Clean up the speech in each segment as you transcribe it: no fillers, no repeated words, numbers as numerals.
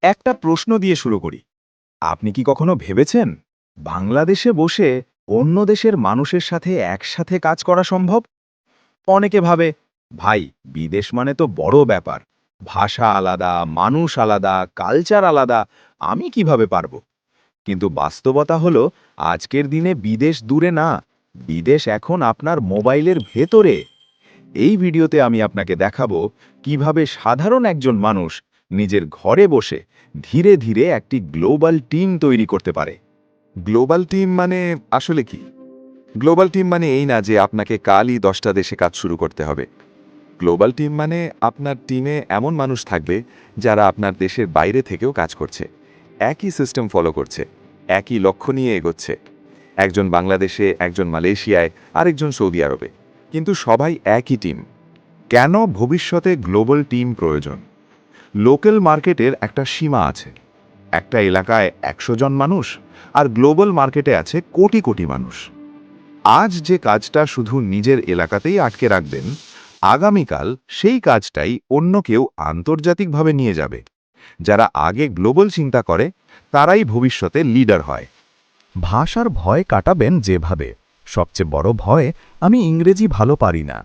একটা প্রশ্ন দিয়ে শুরু করি। আপনি কি কখনো ভেবেছেন বাংলাদেশে বসে অন্য দেশের মানুষের সাথে একসাথে কাজ করা সম্ভব? অনেকে ভাবে, ভাই, বিদেশ মানে তো বড় ব্যাপার। ভাষা আলাদা, মানুষ আলাদা, কালচার আলাদা, আমি কিভাবে পারবো? কিন্তু বাস্তবতা হলো, আজকের দিনে বিদেশ দূরে না, বিদেশ এখন আপনার মোবাইলের ভেতরে। এই ভিডিওতে আমি আপনাকে দেখাবো কিভাবে সাধারণ একজন মানুষ নিজের ঘরে বসে ধীরে ধীরে একটি গ্লোবাল টিম তৈরি করতে পারে। গ্লোবাল টিম মানে আসলে কি? গ্লোবাল টিম মানে এই না যে আপনাকে কালই 10টা দেশে কাজ শুরু করতে হবে। গ্লোবাল টিম মানে আপনার টিমে এমন মানুষ থাকবে যারা আপনার দেশের বাইরে থেকেও কাজ করছে, একই সিস্টেম ফলো করছে, একই লক্ষ্য নিয়ে এগোচ্ছে। একজন বাংলাদেশে, একজন মালয়েশিয়ায়, আরেকজন সৌদি আরবে, কিন্তু সবাই একই টিম। কেন ভবিষ্যতে গ্লোবাল টিম প্রয়োজন? লোকাল মার্কেটের একটা সীমা আছে। একটা এলাকায় 100 জন মানুষ, আর গ্লোবাল মার্কেটে আছে কোটি কোটি মানুষ। আজ যে কাজটা শুধু নিজের এলাকাতেই আটকে রাখবেন, আগামীকাল সেই কাজটাই অন্য কেউ আন্তর্জাতিকভাবে নিয়ে যাবে। যারা আগে গ্লোবাল চিন্তা করে, তারাই ভবিষ্যতে লিডার হয়। ভাষার ভয় কাটাবেন যেভাবে। সবচেয়ে বড় ভয়, আমি ইংরেজি ভালো পারি না।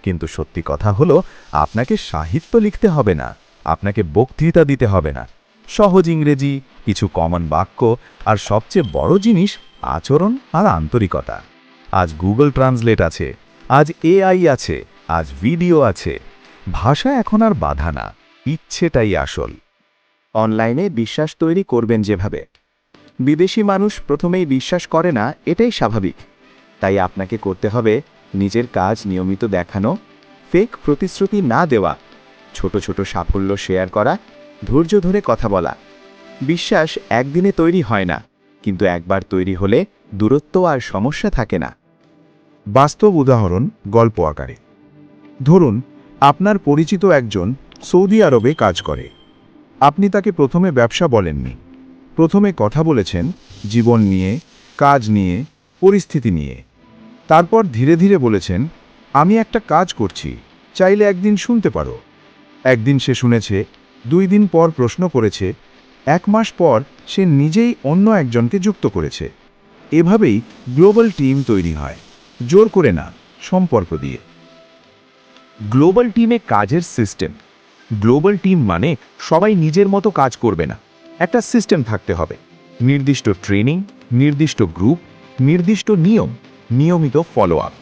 কিন্তু সত্যি কথা হলো, আপনাকে সাহিত্য লিখতে হবে না, আপনাকে বক্তৃতা দিতে হবে না। সহজ ইংরেজি, কিছু কমন বাক্য, আর সবচেয়ে বড় জিনিস আচরণ আর আন্তরিকতা। আজ গুগল ট্রান্সলেট আছে, আজ এআই আছে, আজ ভিডিও আছে। ভাষা এখন আর বাধা না, ইচ্ছেটাই আসল। অনলাইনে বিশ্বাস তৈরি করবেন যেভাবে। বিদেশি মানুষ প্রথমেই বিশ্বাস করে না, এটাই স্বাভাবিক। তাই আপনাকে করতে হবে নিজের কাজ নিয়মিত দেখানো, ফেক প্রতিশ্রুতি না দেওয়া, ছোট ছোট সাফল্য শেয়ার করা, ধৈর্য ধরে কথা বলা। বিশ্বাস একদিনে তৈরি হয় না, কিন্তু একবার তৈরি হলে দূরত্ব আর সমস্যা থাকে না। বাস্তব উদাহরণ গল্প আকারে। ধরুন, আপনার পরিচিত একজন সৌদি আরবে কাজ করে। আপনি তাকে প্রথমে ব্যবসা বলেননি। প্রথমে কথা বলেছেন জীবন নিয়ে, কাজ নিয়ে, পরিস্থিতি নিয়ে। তারপর ধীরে ধীরে বলেছেন, আমি একটা কাজ করছি, চাইলে একদিন শুনতে পারো। একদিন সে শুনেছে, 2 দিন পর প্রশ্ন করেছে, 1 মাস পর সে নিজেই অন্য একজনকে যুক্ত করেছে। এভাবেই গ্লোবাল টিম তৈরি হয়, জোর করে না, সম্পর্ক দিয়ে। গ্লোবাল টিমে কাজের সিস্টেম। গ্লোবাল টিম মানে সবাই নিজের মতো কাজ করবে না, একটা সিস্টেম থাকতে হবে। নির্দিষ্ট ট্রেনিং, নির্দিষ্ট গ্রুপ, নির্দিষ্ট নিয়ম, নিয়মিত ফলো আপ।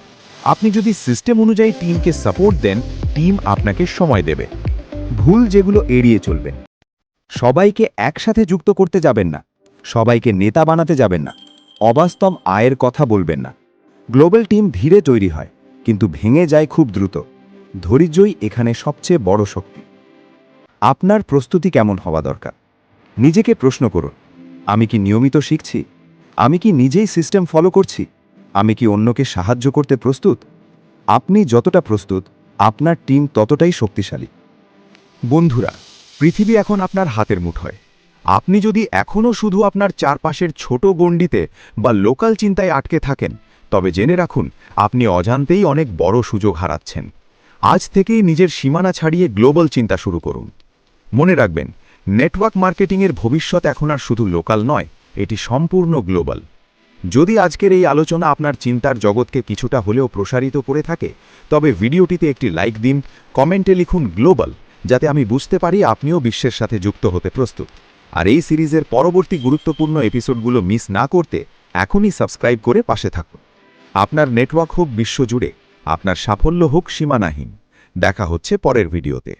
আপনি যদি সিস্টেম অনুযায়ী টিমকে সাপোর্ট দেন, টিম আপনাকে সময় দেবে। ভুল যেগুলো এড়িয়ে চলবেন। সবাইকে একসাথে যুক্ত করতে যাবেন না, সবাইকে নেতা বানাতে যাবেন না, অবাস্তব আয়ের কথা বলবেন না। গ্লোবাল টিম ধীরে তৈরি হয়, কিন্তু ভেঙে যায় খুব দ্রুত। ধৈর্যই এখানে সবচেয়ে বড় শক্তি। আপনার প্রস্তুতি কেমন হওয়া দরকার? নিজেকে প্রশ্ন করুন, আমি কি নিয়মিত শিখছি? আমি কি নিজেই সিস্টেম ফলো করছি? আমি কি অন্যকে সাহায্য করতে প্রস্তুত? আপনি যতটা প্রস্তুত, আপনার টিম ততটাই শক্তিশালী। বন্ধুরা, পৃথিবী এখন আপনার হাতের মুঠোয়। আপনি যদি এখনও শুধু আপনার চারপাশের ছোট গণ্ডিতে বা লোকাল চিন্তায় আটকে থাকেন, তবে জেনে রাখুন, আপনি অজান্তেই অনেক বড় সুযোগ হারাচ্ছেন। আজ থেকেই নিজের সীমানা ছাড়িয়ে গ্লোবাল চিন্তা শুরু করুন। মনে রাখবেন, নেটওয়ার্ক মার্কেটিংয়ের ভবিষ্যৎ এখন আর শুধু লোকাল নয়, এটি সম্পূর্ণ গ্লোবাল। যদি আজকের এই আলোচনা আপনার চিন্তার জগৎকে কিছুটা হলেও প্রসারিত করে থাকে, তবে ভিডিওটিতে একটি লাইক দিন, কমেন্টে লিখুন গ্লোবাল, যাতে আমি বুঝতে পারি আপনিও বিশ্বের সাথে যুক্ত হতে প্রস্তুত। আর এই সিরিজের পরবর্তী গুরুত্বপূর্ণ এপিসোডগুলো মিস না করতে এখনই সাবস্ক্রাইব করে পাশে থাকুন। আপনার নেটওয়ার্ক হোক বিশ্বজুড়ে, আপনার সাফল্য হোক সীমানাহীন। দেখা হচ্ছে পরের ভিডিওতে।